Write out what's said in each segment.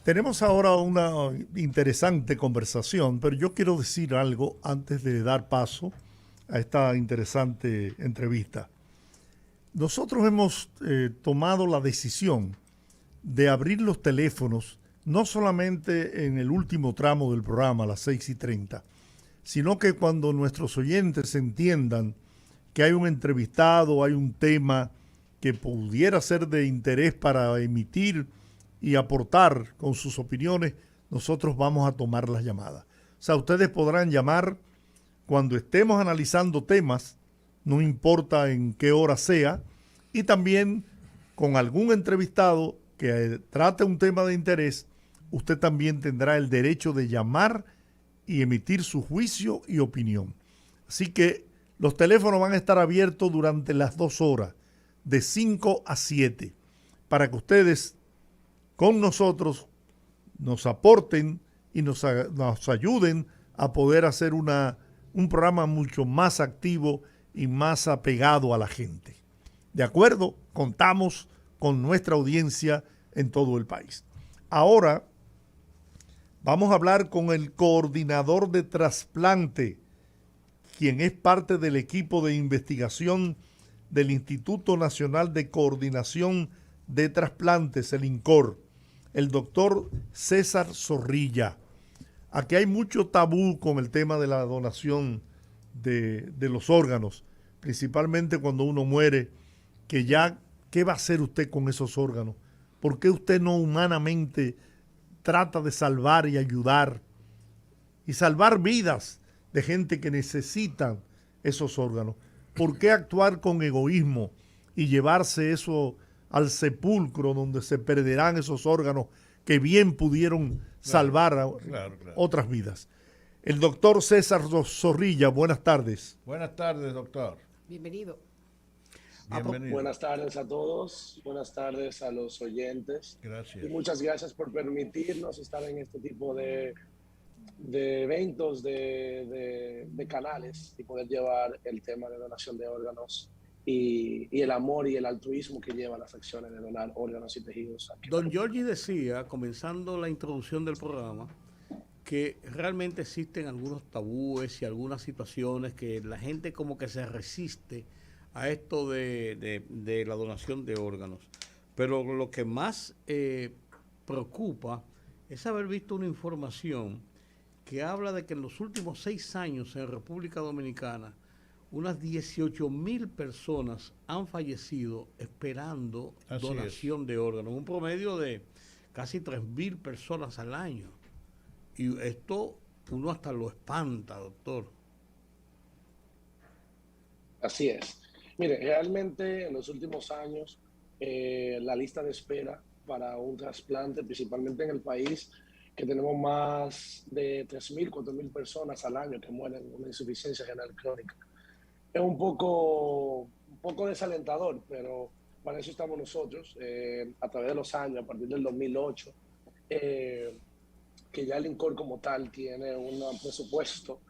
Tenemos ahora una interesante conversación, pero yo quiero decir algo antes de dar paso a esta interesante entrevista. Nosotros hemos tomado la decisión de abrir los teléfonos no solamente en el último tramo del programa, a las 6:30, sino que cuando nuestros oyentes entiendan que hay un entrevistado, hay un tema que pudiera ser de interés para emitir y aportar con sus opiniones, nosotros vamos a tomar las llamadas. O sea, ustedes podrán llamar cuando estemos analizando temas, no importa en qué hora sea, y también con algún entrevistado que trate un tema de interés, usted también tendrá el derecho de llamar y emitir su juicio y opinión. Así que los teléfonos van a estar abiertos durante las 2 horas, de 5 a 7, para que ustedes con nosotros nos aporten y nos ayuden a poder hacer un programa mucho más activo y más apegado a la gente. ¿De acuerdo? Contamos con nuestra audiencia en todo el país. Ahora vamos a hablar con el coordinador de trasplante, quien es parte del equipo de investigación del Instituto Nacional de Coordinación de Trasplantes, el INCOR, el doctor César Zorrilla. Aquí hay mucho tabú con el tema de la donación de los órganos, principalmente cuando uno muere, que ya, ¿qué va a hacer usted con esos órganos? ¿Por qué usted no humanamente trata de salvar y ayudar y salvar vidas de gente que necesitan esos órganos? ¿Por qué actuar con egoísmo y llevarse eso al sepulcro donde se perderán esos órganos que bien pudieron salvar claro. Otras vidas? El doctor César Zorrilla, buenas tardes. Buenas tardes, doctor. Bienvenido. Bienvenido. Buenas tardes a todos, buenas tardes a los oyentes. Gracias. Y muchas gracias por permitirnos estar en este tipo de eventos, de canales y poder llevar el tema de donación de órganos y el amor y el altruismo que lleva las acciones de donar órganos y tejidos. Don Giorgi decía, comenzando la introducción del programa, que realmente existen algunos tabúes y algunas situaciones que la gente como que se resiste a esto de la donación de órganos. Pero lo que más preocupa es haber visto una información que habla de que en los últimos 6 años en República Dominicana unas 18,000 personas han fallecido esperando donación de órganos, un promedio de casi 3,000 personas al año. Y esto uno hasta lo espanta, doctor. Así es. Mire, realmente en los últimos años la lista de espera para un trasplante, principalmente en el país, que tenemos más de 3,000, 4,000 personas al año que mueren de una insuficiencia renal crónica. Es un poco desalentador, pero para eso estamos nosotros, a través de los años, a partir del 2008, que ya el INCOR como tal tiene un presupuesto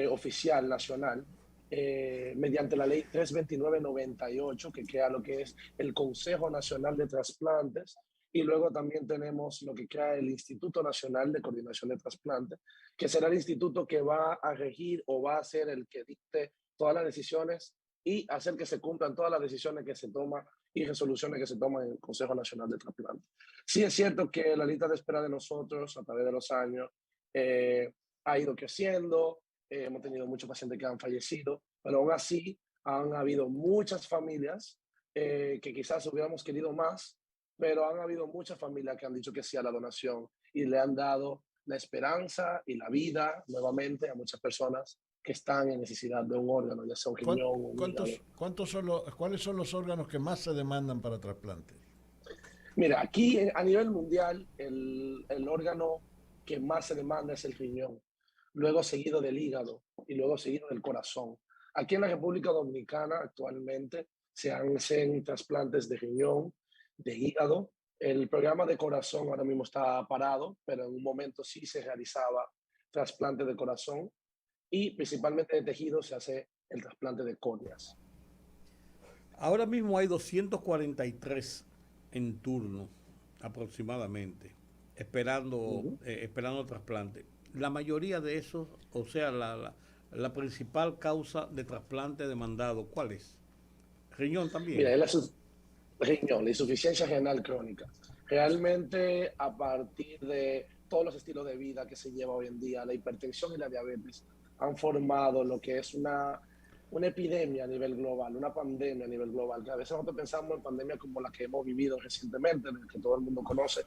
oficial nacional, mediante la ley 329/98, que crea lo que es el Consejo Nacional de Trasplantes, y luego también tenemos lo que crea el Instituto Nacional de Coordinación de Trasplantes, que será el instituto que va a regir o va a ser el que dicte todas las decisiones y hacer que se cumplan todas las decisiones que se toman y resoluciones que se toman en el Consejo Nacional de Trasplantes. Sí es cierto que la lista de espera de nosotros a través de los años ha ido creciendo, hemos tenido muchos pacientes que han fallecido, pero aún así han habido muchas familias que quizás hubiéramos querido más, pero han habido muchas familias que han dicho que sí a la donación y le han dado la esperanza y la vida nuevamente a muchas personas que están en necesidad de un órgano, ya sea un riñón o un hígado. ¿Cuáles son los órganos que más se demandan para trasplante? Mira, aquí a nivel mundial el órgano que más se demanda es el riñón, luego seguido del hígado y luego seguido del corazón. Aquí en la República Dominicana actualmente se hacen trasplantes de riñón, de hígado. El programa de corazón ahora mismo está parado, pero en un momento sí se realizaba trasplante de corazón y principalmente de tejido se hace el trasplante de córneas. Ahora mismo hay 243 en turno aproximadamente. Ujú. esperando trasplante. La mayoría de esos, o sea, la principal causa de trasplante demandado, ¿cuál es? Riñón Mira, también. es riñón, la insuficiencia renal crónica. Realmente, a partir de todos los estilos de vida que se lleva hoy en día, la hipertensión y la diabetes han formado lo que es una epidemia a nivel global, una pandemia a nivel global, que a veces nosotros pensamos en pandemia como la que hemos vivido recientemente, que todo el mundo conoce,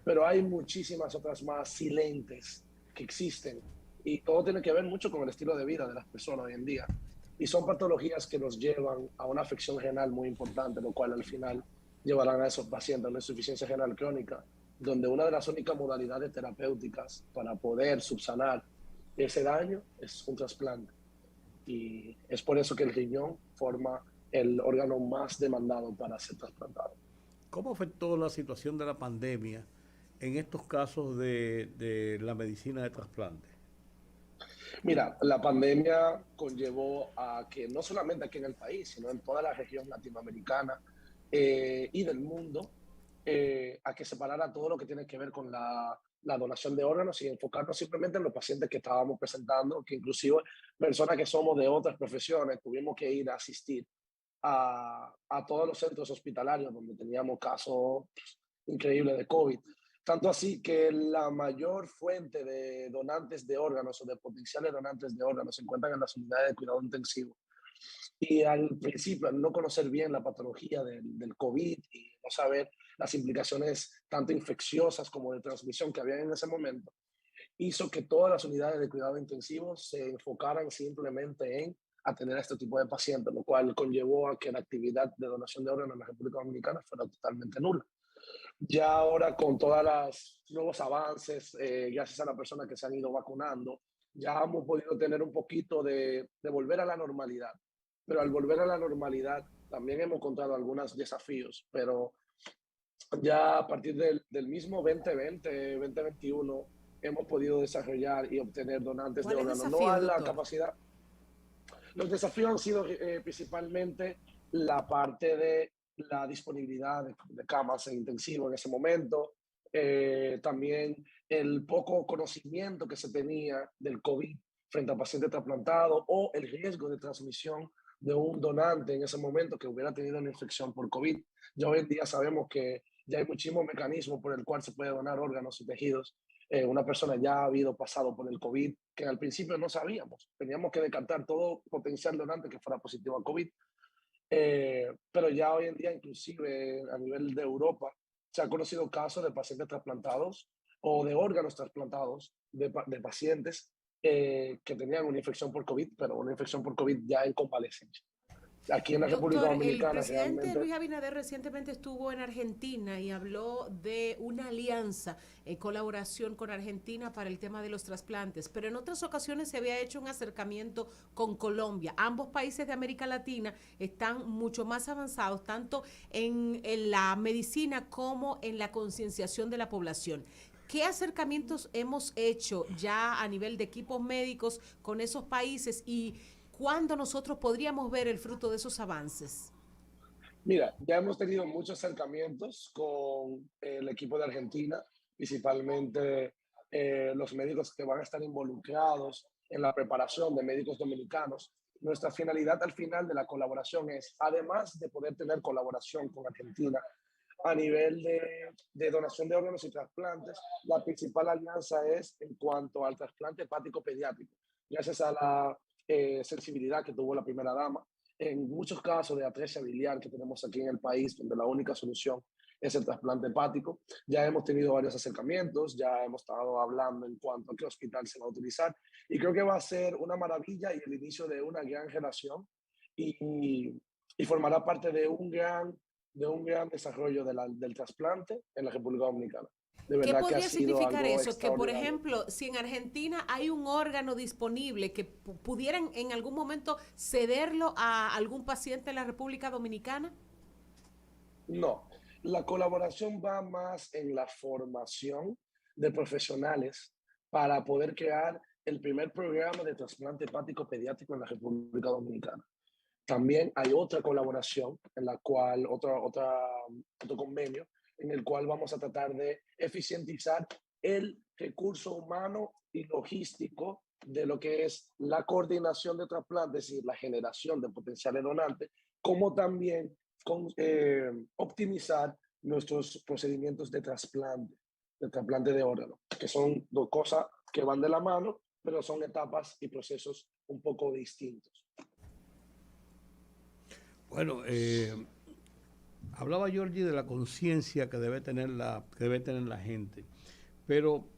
pero hay muchísimas otras más silentes que existen y todo tiene que ver mucho con el estilo de vida de las personas hoy en día. Y son patologías que nos llevan a una afección renal muy importante, lo cual al final llevarán a esos pacientes a una insuficiencia renal crónica, donde una de las únicas modalidades terapéuticas para poder subsanar ese daño es un trasplante. Y es por eso que el riñón forma el órgano más demandado para ser trasplantado. ¿Cómo afectó la situación de la pandemia en estos casos de la medicina de trasplante? Mira, la pandemia conllevó a que no solamente aquí en el país, sino en toda la región latinoamericana y del mundo, a que separara todo lo que tiene que ver con la donación de órganos y enfocarnos simplemente en los pacientes que estábamos presentando, que inclusive personas que somos de otras profesiones tuvimos que ir a asistir a todos los centros hospitalarios donde teníamos casos increíbles de COVID. Tanto así que la mayor fuente de donantes de órganos o de potenciales donantes de órganos se encuentran en las unidades de cuidado intensivo. Y al principio, al no conocer bien la patología del COVID y no saber las implicaciones tanto infecciosas como de transmisión que había en ese momento, hizo que todas las unidades de cuidado intensivo se enfocaran simplemente en atender a este tipo de pacientes, lo cual conllevó a que la actividad de donación de órganos en la República Dominicana fuera totalmente nula. Ya ahora con todos los nuevos avances, gracias a las personas que se han ido vacunando, ya hemos podido tener un poquito de volver a la normalidad. Pero al volver a la normalidad también hemos encontrado algunos desafíos, pero ya a partir del mismo 2020, 2021, hemos podido desarrollar y obtener donantes de ¿Cuáles órganos. No desafíos, a la doctor? capacidad. Los desafíos han sido principalmente la parte de la disponibilidad de camas en intensivo en ese momento, también el poco conocimiento que se tenía del COVID frente a pacientes trasplantados o el riesgo de transmisión de un donante en ese momento que hubiera tenido una infección por COVID. Ya hoy en día sabemos que ya hay muchísimos mecanismos por el cual se puede donar órganos y tejidos. Una persona ya ha habido pasado por el COVID, que al principio no sabíamos. Teníamos que descartar todo potencial donante que fuera positivo a COVID. Pero ya hoy en día, inclusive a nivel de Europa, se han conocido casos de pacientes trasplantados o de órganos trasplantados de pacientes que tenían una infección por COVID, pero una infección por COVID ya en convalecencia. Aquí en la República Doctor, el Dominicana presidente realmente Luis Abinader recientemente estuvo en Argentina y habló de una alianza, colaboración con Argentina para el tema de los trasplantes, pero en otras ocasiones se había hecho un acercamiento con Colombia. Ambos países de América Latina están mucho más avanzados, tanto en la medicina como en la concienciación de la población. ¿Qué acercamientos hemos hecho ya a nivel de equipos médicos con esos países y cuándo nosotros podríamos ver el fruto de esos avances? mira, ya hemos tenido muchos acercamientos con el equipo de Argentina, principalmente los médicos que van a estar involucrados en la preparación de médicos dominicanos. Nuestra finalidad al final de la colaboración es, además de poder tener colaboración con Argentina a nivel de donación de órganos y trasplantes, la principal alianza es en cuanto al trasplante hepático pediátrico. Gracias a la sensibilidad que tuvo la primera dama, en muchos casos de atresia biliar que tenemos aquí en el país, donde la única solución es el trasplante hepático. Ya hemos tenido varios acercamientos, ya hemos estado hablando en cuanto a qué hospital se va a utilizar y creo que va a ser una maravilla y el inicio de una gran relación y formará parte de un gran desarrollo del trasplante en la República Dominicana. De ¿Qué verdad que ha podría sido significar algo eso? Que, por extraordinario. ejemplo, si en Argentina hay un órgano disponible que pudieran en algún momento cederlo a algún paciente en la República Dominicana. No, la colaboración va más en la formación de profesionales para poder crear el primer programa de trasplante hepático pediátrico en la República Dominicana. También hay otra colaboración en la cual, otro convenio, en el cual vamos a tratar de eficientizar el recurso humano y logístico de lo que es la coordinación de trasplantes, es decir, la generación de potenciales donantes, como también optimizar nuestros procedimientos de trasplante de órganos, que son dos cosas que van de la mano, pero son etapas y procesos un poco distintos. Bueno, hablaba Georgie de la conciencia que debe tener la gente, pero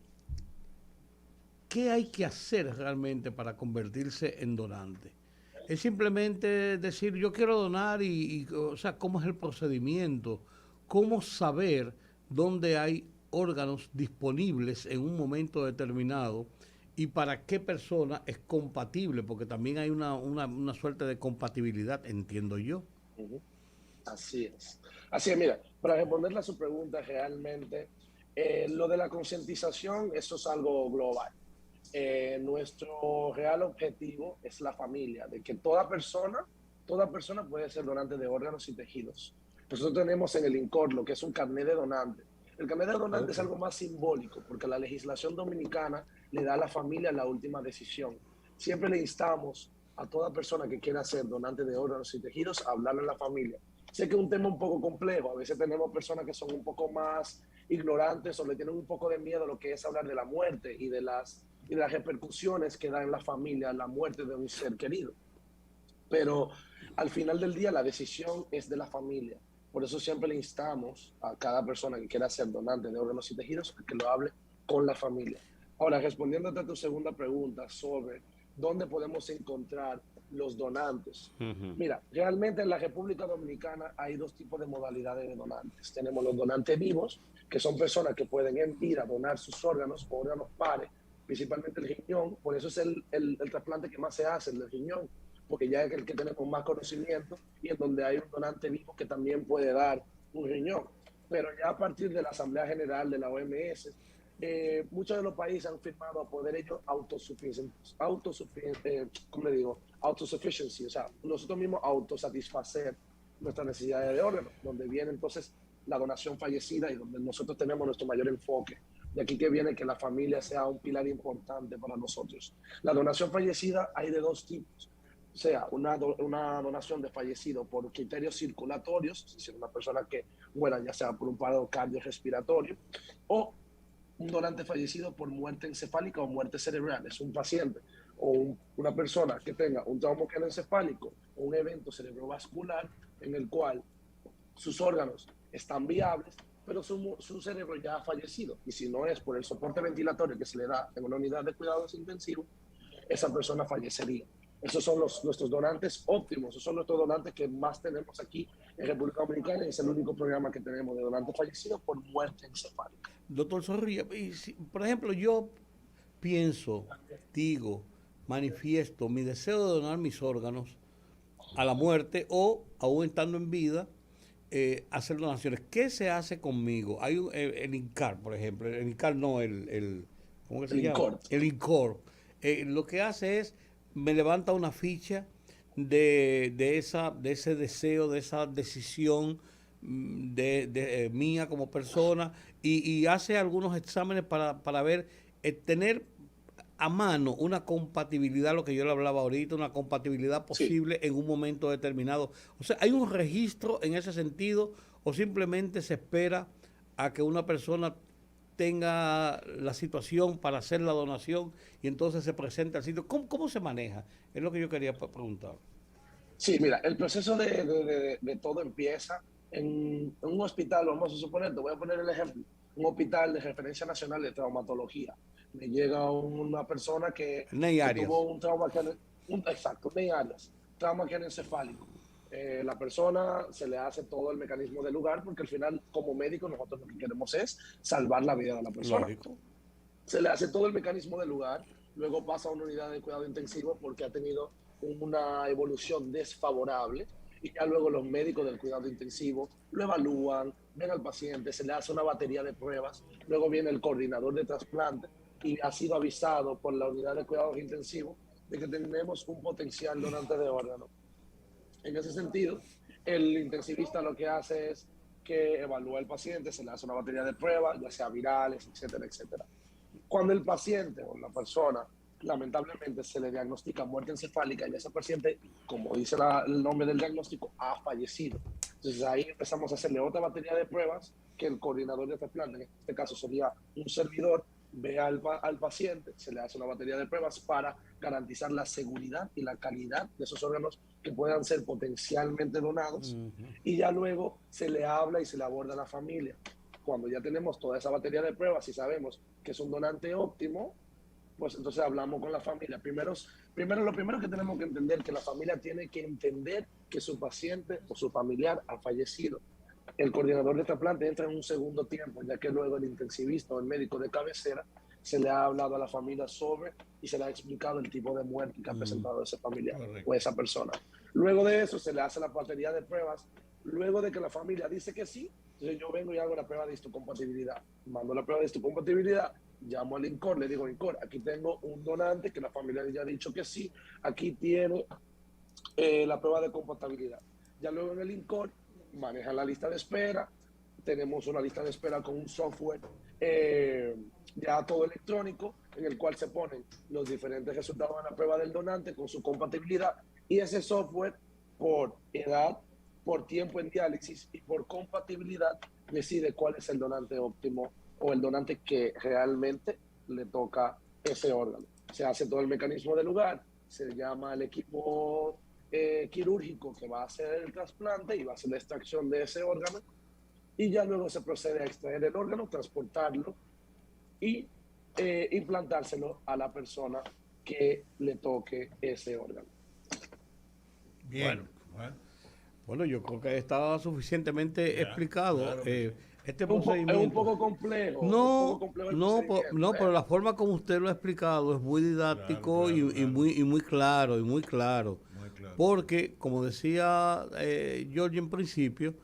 ¿qué hay que hacer realmente para convertirse en donante? Es simplemente decir, yo quiero donar o sea, ¿cómo es el procedimiento? ¿Cómo saber dónde hay órganos disponibles en un momento determinado y para qué persona es compatible? Porque también hay una suerte de compatibilidad, entiendo yo. Uh-huh. Así es. Así es, mira, para responderle a su pregunta realmente, lo de la concientización, eso es algo global. Nuestro real objetivo es la familia, de que toda persona puede ser donante de órganos y tejidos. Nosotros tenemos en el INCOR lo que es un carnet de donante. El carnet de donante es algo más simbólico, porque la legislación dominicana le da a la familia la última decisión. Siempre le instamos a toda persona que quiera ser donante de órganos y tejidos a hablarle a la familia. Sé que es un tema un poco complejo, a veces tenemos personas que son un poco más ignorantes o le tienen un poco de miedo a lo que es hablar de la muerte y de las repercusiones que da en la familia la muerte de un ser querido. Pero al final del día la decisión es de la familia. Por eso siempre le instamos a cada persona que quiera ser donante de órganos y tejidos a que lo hable con la familia. Ahora, respondiéndote a tu segunda pregunta sobre dónde podemos encontrar los donantes. Mira, realmente en la República Dominicana hay dos tipos de modalidades de donantes. Tenemos los donantes vivos, que son personas que pueden ir a donar sus órganos o órganos pares, principalmente el riñón. Por eso es el trasplante que más se hace, el del riñón, porque ya es el que tenemos más conocimiento y en donde hay un donante vivo que también puede dar un riñón. Pero ya a partir de la Asamblea General de la OMS, muchos de los países han firmado a poder ellos autosufficiency, o sea, nosotros mismos autosatisfacer nuestras necesidades de órganos, donde viene entonces la donación fallecida y donde nosotros tenemos nuestro mayor enfoque. De aquí que viene que la familia sea un pilar importante para nosotros. La donación fallecida hay de dos tipos. O sea, una donación de fallecido por criterios circulatorios, es decir, una persona que muera ya sea por un paro cardiorrespiratorio, o un donante fallecido por muerte encefálica o muerte cerebral. Es un paciente o una persona que tenga un trauma encefálico o un evento cerebrovascular en el cual sus órganos están viables, pero su cerebro ya ha fallecido. Y si no es por el soporte ventilatorio que se le da en una unidad de cuidados intensivos, esa persona fallecería. Esos son nuestros donantes óptimos, esos son nuestros donantes que más tenemos aquí en República Dominicana y es el único programa que tenemos de donantes fallecidos por muerte encefálica. Doctor Zorrilla, por ejemplo, yo pienso, digo, manifiesto mi deseo de donar mis órganos a la muerte o, aún estando en vida, hacer donaciones. ¿Qué se hace conmigo? Hay el INCAR, por ejemplo. El INCAR no, ¿cómo que se llama? INCOR. El INCOR. Lo que hace es, me levanta una ficha de ese deseo, de esa decisión mía como persona y hace algunos exámenes para ver, tener a mano una compatibilidad, lo que yo le hablaba ahorita, una compatibilidad posible en un momento determinado. O sea, ¿hay un registro en ese sentido o simplemente se espera a que una persona tenga la situación para hacer la donación y entonces se presenta al sitio? ¿Cómo se maneja? Es lo que yo quería preguntar. Sí, mira, el proceso de todo empieza en un hospital, vamos a suponer, te voy a poner el ejemplo, un hospital de referencia nacional de traumatología. Me llega una persona que tuvo un trauma Ney Arias, trauma encefálico. La persona se le hace todo el mecanismo del lugar porque al final, como médico, nosotros lo que queremos es salvar la vida de la persona. Lógico. Se le hace todo el mecanismo del lugar, luego pasa a una unidad de cuidado intensivo porque ha tenido una evolución desfavorable y ya luego los médicos del cuidado intensivo lo evalúan, ven al paciente, se le hace una batería de pruebas, luego viene el coordinador de trasplante y ha sido avisado por la unidad de cuidados intensivos de que tenemos un potencial donante de órganos. En ese sentido, el intensivista lo que hace es que evalúa al paciente, se le hace una batería de pruebas, ya sea virales, etcétera, etcétera. Cuando el paciente o la persona lamentablemente se le diagnostica muerte encefálica y ese paciente, como dice el nombre del diagnóstico, ha fallecido. Entonces ahí empezamos a hacerle otra batería de pruebas que el coordinador de trasplante, en este caso sería un servidor, ve al paciente, se le hace una batería de pruebas para garantizar la seguridad y la calidad de esos órganos que puedan ser potencialmente donados. Y ya luego se le habla y se le aborda a la familia. Cuando ya tenemos toda esa batería de pruebas y sabemos que es un donante óptimo, pues entonces hablamos con la familia. Lo primero que tenemos que entender, que la familia tiene que entender que su paciente o su familiar ha fallecido. El coordinador de trasplante entra en un segundo tiempo, ya que luego el intensivista o el médico de cabecera se le ha hablado a la familia sobre y se le ha explicado el tipo de muerte que ha presentado ese familiar o esa persona. Luego de eso se le hace la batería de pruebas. Luego de que la familia dice que sí, entonces yo vengo y hago la prueba de histocompatibilidad. Mando la prueba de histocompatibilidad, llamo al INCOR, le digo, INCOR, aquí tengo un donante que la familia ya ha dicho que sí, aquí tiene la prueba de compatibilidad. Ya luego en el INCOR manejan la lista de espera, tenemos una lista de espera con un software ya todo electrónico, en el cual se ponen los diferentes resultados de la prueba del donante con su compatibilidad, y ese software por edad, por tiempo en diálisis y por compatibilidad decide cuál es el donante óptimo o el donante que realmente le toca ese órgano. Se hace todo el mecanismo del lugar, se llama al equipo quirúrgico que va a hacer el trasplante y va a hacer la extracción de ese órgano, y ya luego se procede a extraer el órgano, transportarlo y implantárselo a la persona que le toque ese órgano. Bien. Bueno, yo creo que está suficientemente explicado. Claro. Este Es procedimiento. un poco complejo. No, pero la forma como usted lo ha explicado es muy didáctico Claro. y muy claro, Muy claro. Porque, como decía George en principio,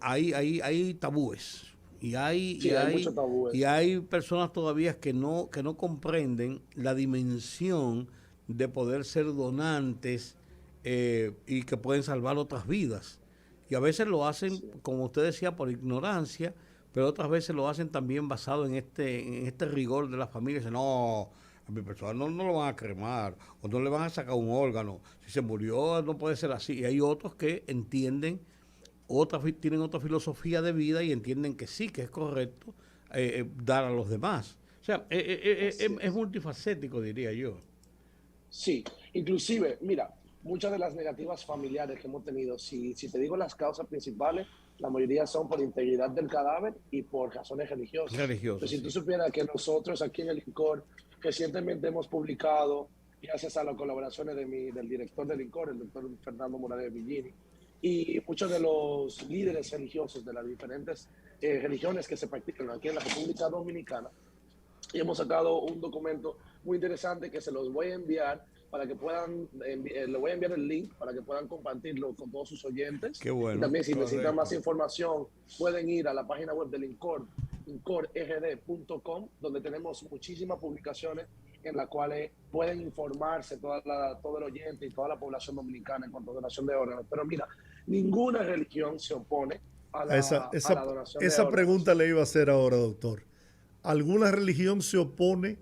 hay tabúes. Hay muchos tabúes. Y hay personas todavía que no comprenden la dimensión de poder ser donantes y que pueden salvar otras vidas. Y a veces lo hacen, como usted decía, por ignorancia, pero otras veces lo hacen también basado en este rigor de la familia. Dicen, no, a mi persona no lo van a cremar, o no le van a sacar un órgano. Si se murió, no puede ser así. Y hay otros que entienden, tienen otra filosofía de vida y entienden que sí, que es correcto dar a los demás. O sea, es multifacético, diría yo. Sí, inclusive, mira, muchas de las negativas familiares que hemos tenido, si te digo las causas principales, la mayoría son por integridad del cadáver y por razones religiosas. Entonces, si tú supieras que nosotros aquí en el INCOR recientemente hemos publicado, gracias a las colaboraciones del director del INCOR, el doctor Fernando Morales Villini, y muchos de los líderes religiosos de las diferentes religiones que se practican aquí en la República Dominicana, y hemos sacado un documento muy interesante que se los voy a enviar para que puedan, le voy a enviar el link para que puedan compartirlo con todos sus oyentes. Qué bueno. Y también si necesitan más información, pueden ir a la página web del INCOR, incorrd.com, donde tenemos muchísimas publicaciones en las cuales pueden informarse todo el oyente y toda la población dominicana en cuanto a donación de órganos. Pero mira, ninguna religión se opone a la donación de órganos. Esa pregunta le iba a hacer ahora, doctor. ¿Alguna religión se opone,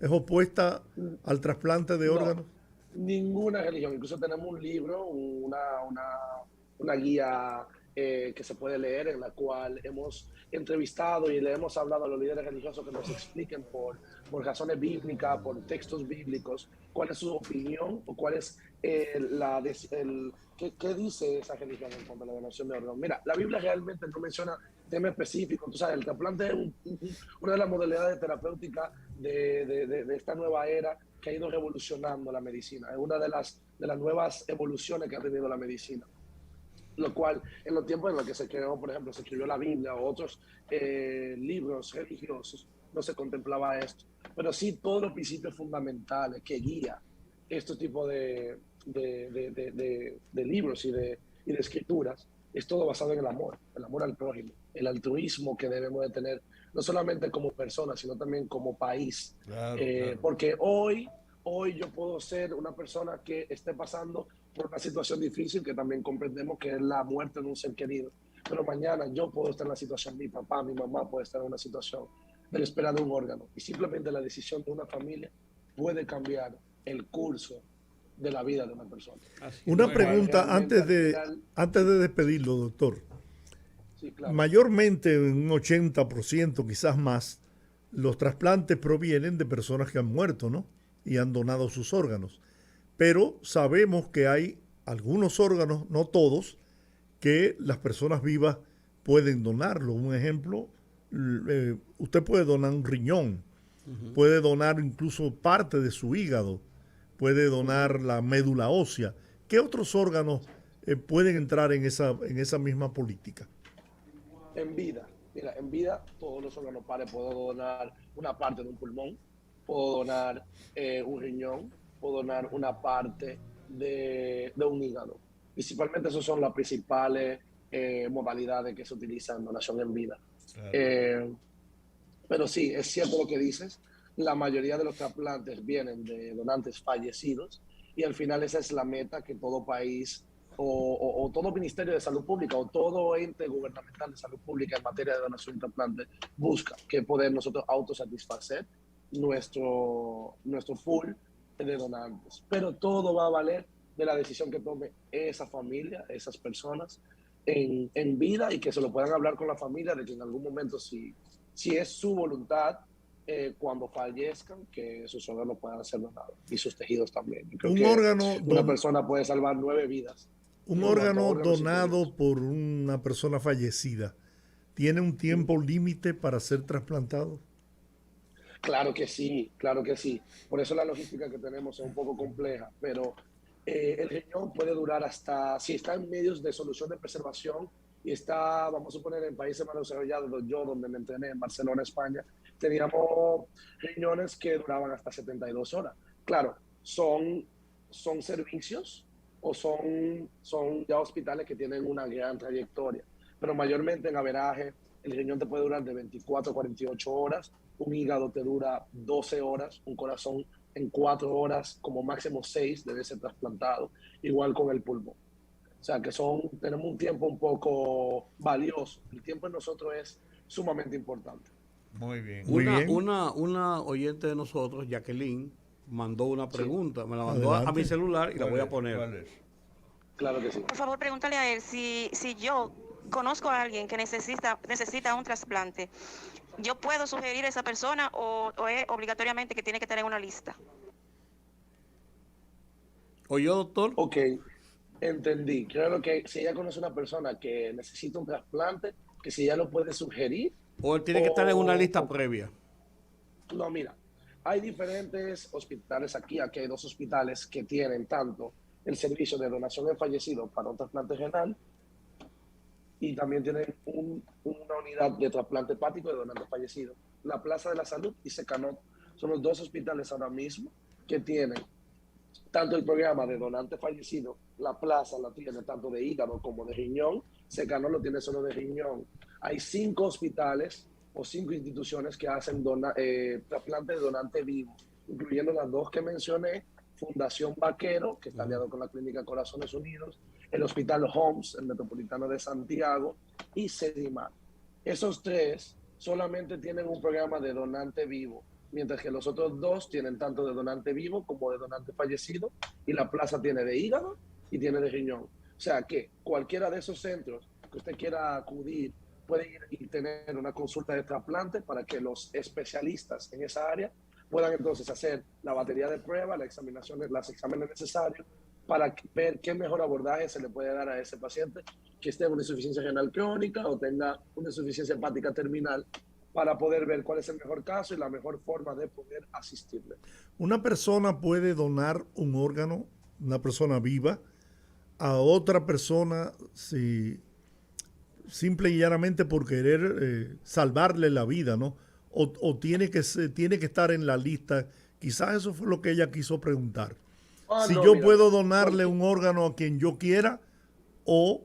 es opuesta al trasplante de órganos? Ninguna religión. Incluso tenemos un libro, una guía que se puede leer, en la cual hemos entrevistado y le hemos hablado a los líderes religiosos que nos expliquen por razones bíblicas, por textos bíblicos, cuál es su opinión o cuál es qué dice esa religión en cuanto a la donación de órganos. Mira, la Biblia realmente no menciona tema específico. Tú sabes, el trasplante es una de las modalidades terapéuticas de esta nueva era que ha ido revolucionando la medicina. Es una de las nuevas evoluciones que ha tenido la medicina. Lo cual, en los tiempos en los que se creó, por ejemplo, se escribió la Biblia o otros libros religiosos, no se contemplaba esto. Pero sí todos los principios fundamentales que guían este tipo de libros y de escrituras, es todo basado en el amor al prójimo, el altruismo que debemos de tener, no solamente como personas, sino también como país. Claro. Porque hoy yo puedo ser una persona que esté pasando por una situación difícil, que también comprendemos que es la muerte de un ser querido. pero mañana yo puedo estar en la situación, mi papá, mi mamá puede estar en una situación de la espera de un órgano. Y simplemente la decisión de una familia puede cambiar el curso de la vida de una persona. Una Bueno, pregunta Realmente, al final, antes de despedirlo, doctor. sí, claro. Mayormente, un 80%, quizás más, los trasplantes provienen de personas que han muerto, ¿no? Y han donado sus órganos. Pero sabemos que hay algunos órganos, no todos, que las personas vivas pueden donarlo. Un ejemplo, usted puede donar un riñón, puede donar incluso parte de su hígado, puede donar la médula ósea. ¿Qué otros órganos pueden entrar en esa misma política? En vida, mira, en vida todos los órganos pares, puedo donar una parte de un pulmón, puedo donar un riñón, puedo donar una parte de un hígado. Principalmente esas son las principales modalidades que se utilizan en donación en vida. Claro. Pero sí, es cierto lo que dices, la mayoría de los trasplantes vienen de donantes fallecidos y al final esa es la meta que todo país o todo Ministerio de Salud Pública o todo ente gubernamental de salud pública en materia de donación de trasplantes busca, que poder nosotros autosatisfacer nuestro pool de donantes. Pero todo va a valer de la decisión que tome esa familia, esas personas en vida y que se lo puedan hablar con la familia de que en algún momento si es su voluntad, cuando fallezcan, que sus órganos puedan ser donados y sus tejidos también. Yo creo Un que órgano, una persona puede salvar 9 vidas. un En cuanto a órgano órganos y donado tejidos. por una persona fallecida, ¿tiene un tiempo límite para ser trasplantado? Claro que sí, claro que sí. Por eso la logística que tenemos es un poco compleja, pero el riñón puede durar hasta, si está en medios de solución de preservación y está, vamos a suponer, en países más desarrollados, yo donde me entrené, en Barcelona, España, teníamos riñones que duraban hasta 72 horas. Claro, son servicios o son ya hospitales que tienen una gran trayectoria, pero mayormente en averaje el riñón te puede durar de 24 a 48 horas, un hígado te dura 12 horas, un corazón en 4 horas, como máximo 6 debe ser trasplantado, igual con el pulmón. O sea que tenemos un tiempo un poco valioso. El tiempo en nosotros es sumamente importante. Muy bien. Muy bien. Una oyente de nosotros, Jacqueline, mandó una pregunta, me la mandó a Adelante. mi celular y la voy a poner. ¿Cuál es? Claro que sí. Por favor, pregúntale a él si yo conozco a alguien que necesita un trasplante. ¿Yo puedo sugerir a esa persona o es obligatoriamente que tiene que estar en una lista? ¿Oyó, doctor? Ok, entendí. Creo que si ella conoce a una persona que necesita un trasplante, que si ella lo puede sugerir. ¿O él tiene que estar en una lista o- previa? No, mira, hay diferentes hospitales aquí hay 2 hospitales que tienen tanto el servicio de donación de fallecidos para un trasplante renal y también tienen una unidad de trasplante hepático de donantes fallecidos. La Plaza de la Salud y Secanot son los 2 hospitales ahora mismo que tienen tanto el programa de donante fallecido, la plaza la tiene tanto de hígado como de riñón, Secanot lo tiene solo de riñón. Hay 5 hospitales o 5 instituciones que hacen trasplante de donante vivo, incluyendo las 2 que mencioné, Fundación Vaquero, que está aliado con la Clínica Corazones Unidos, el Hospital Homs, el Metropolitano de Santiago, y Sedimar. Esos 3 solamente tienen un programa de donante vivo, mientras que los otros 2 tienen tanto de donante vivo como de donante fallecido, y la plaza tiene de hígado y tiene de riñón. O sea que cualquiera de esos centros que usted quiera acudir puede ir y tener una consulta de trasplante para que los especialistas en esa área puedan entonces hacer la batería de pruebas, las exámenes necesarios para ver qué mejor abordaje se le puede dar a ese paciente que esté en una insuficiencia renal crónica o tenga una insuficiencia hepática terminal, para poder ver cuál es el mejor caso y la mejor forma de poder asistirle. Una persona puede donar un órgano, una persona viva, a otra persona si simple y llanamente por querer salvarle la vida, ¿no? O tiene que estar en la lista. Quizás eso fue lo que ella quiso preguntar. Si No, yo mira, puedo donarle un órgano a quien yo quiera o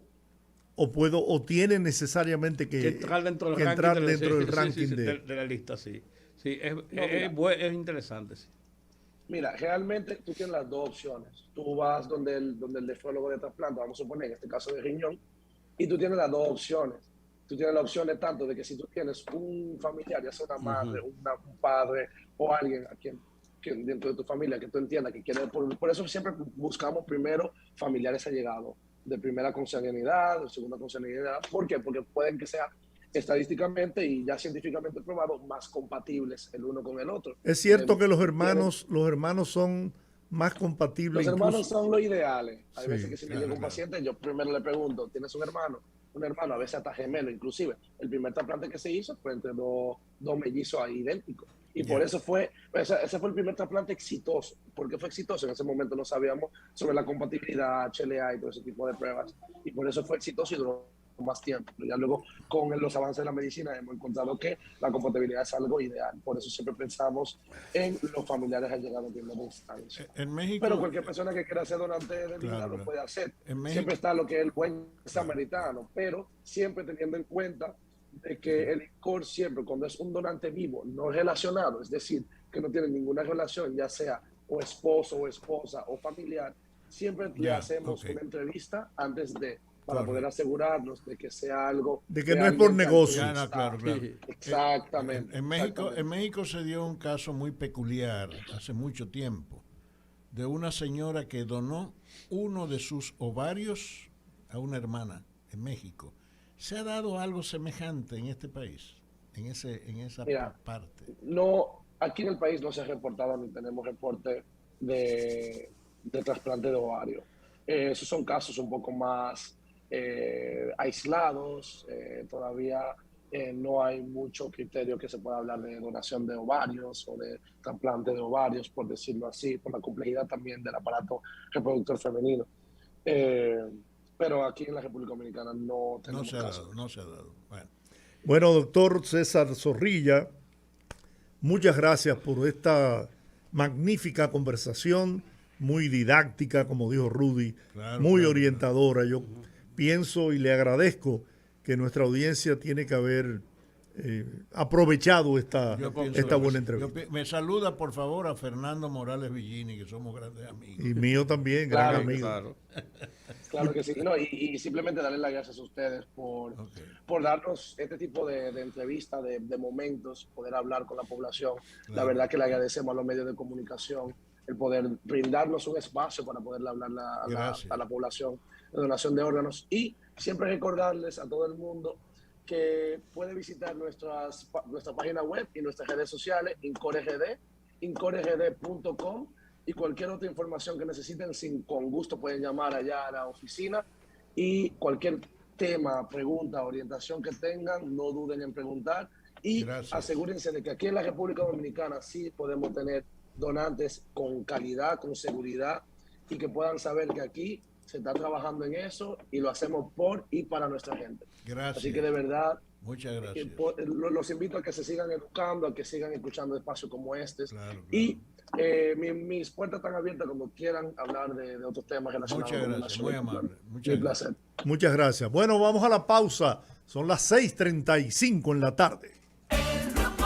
tiene necesariamente Que entrar dentro del que ranking, entrar de, dentro del sí, ranking sí, de... de la lista, sí. Sí, mira. es interesante, sí. Mira, realmente tú tienes las 2 opciones. Tú vas donde el nefrólogo de trasplante, vamos a suponer, en este caso de riñón, Y tú tienes las dos opciones. Tú tienes la opción de tanto de que si tú tienes un familiar, ya sea una madre, un padre o alguien a quien dentro de tu familia que tú entiendas que quiere, por eso siempre buscamos primero familiares allegados, de primera consanguinidad, de segunda consanguinidad. ¿Por qué? Porque pueden que sean estadísticamente y ya científicamente probado más compatibles el uno con el otro. Es cierto que los hermanos son más compatibles. Los hermanos son los ideales. Hay Sí, veces que si me llega un paciente, yo primero le pregunto, ¿tienes un hermano? Un hermano, a veces hasta gemelo, inclusive. El primer trasplante que se hizo fue entre dos mellizos ahí idénticos. Y por eso ese fue el primer trasplante exitoso. ¿Por qué fue exitoso? En ese momento no sabíamos sobre la compatibilidad, HLA y todo ese tipo de pruebas. Y por eso fue exitoso y duró más tiempo. Pero ya luego, con los avances de la medicina, hemos encontrado que la compatibilidad es algo ideal. Por eso siempre pensamos en los familiares allegados en primera instancia. En México, pero cualquier persona que quiera ser donante de vida lo puede hacer. Siempre está lo que es el buen samaritano, pero siempre teniendo en cuenta de que el INCOR siempre, cuando es un donante vivo, no relacionado, es decir, que no tiene ninguna relación, ya sea o esposo o esposa o familiar, siempre le hacemos una entrevista antes de, para poder asegurarnos de que sea algo de que no es por negocio. Claro. Exactamente. En México se dio un caso muy peculiar hace mucho tiempo de una señora que donó uno de sus ovarios a una hermana en México. ¿Se ha dado algo semejante en este país, en esa parte? No, aquí en el país no se ha reportado ni tenemos reporte de trasplante de ovario. Esos son casos un poco más aislados. Todavía no hay mucho criterio que se pueda hablar de donación de ovarios o de trasplante de ovarios, por decirlo así, por la complejidad también del aparato reproductor femenino. Pero aquí en la República Dominicana no tenemos casos. No se ha dado. Bueno, doctor César Zorrilla, muchas gracias por esta magnífica conversación, muy didáctica, como dijo Rudy, muy orientadora. Yo pienso y le agradezco que nuestra audiencia tiene que haber aprovechado esta buena entrevista. Me saluda, por favor, a Fernando Morales Villini, que somos grandes amigos. Y mío también, gran amigo. Claro que sí. No, y simplemente darle las gracias a ustedes por darnos este tipo de entrevista, de momentos, poder hablar con la población. La verdad que le agradecemos a los medios de comunicación el poder brindarnos un espacio para poderle hablar a la población de donación de órganos. Y siempre recordarles a todo el mundo que puede visitar nuestra página web y nuestras redes sociales, incoregd.com, y cualquier otra información que necesiten, con gusto pueden llamar allá a la oficina, y cualquier tema, pregunta, orientación que tengan, no duden en preguntar, y asegúrense de que aquí en la República Dominicana sí podemos tener donantes con calidad, con seguridad, y que puedan saber que aquí se está trabajando en eso y lo hacemos por y para nuestra gente. Gracias. Así que de verdad, muchas gracias. Los invito a que se sigan educando, a que sigan escuchando espacios como este. Y mis puertas están abiertas cuando quieran hablar de otros temas relacionados. Muchas gracias, muy amable. Un placer. Muchas gracias. Bueno, vamos a la pausa. Son las 6:35 en la tarde.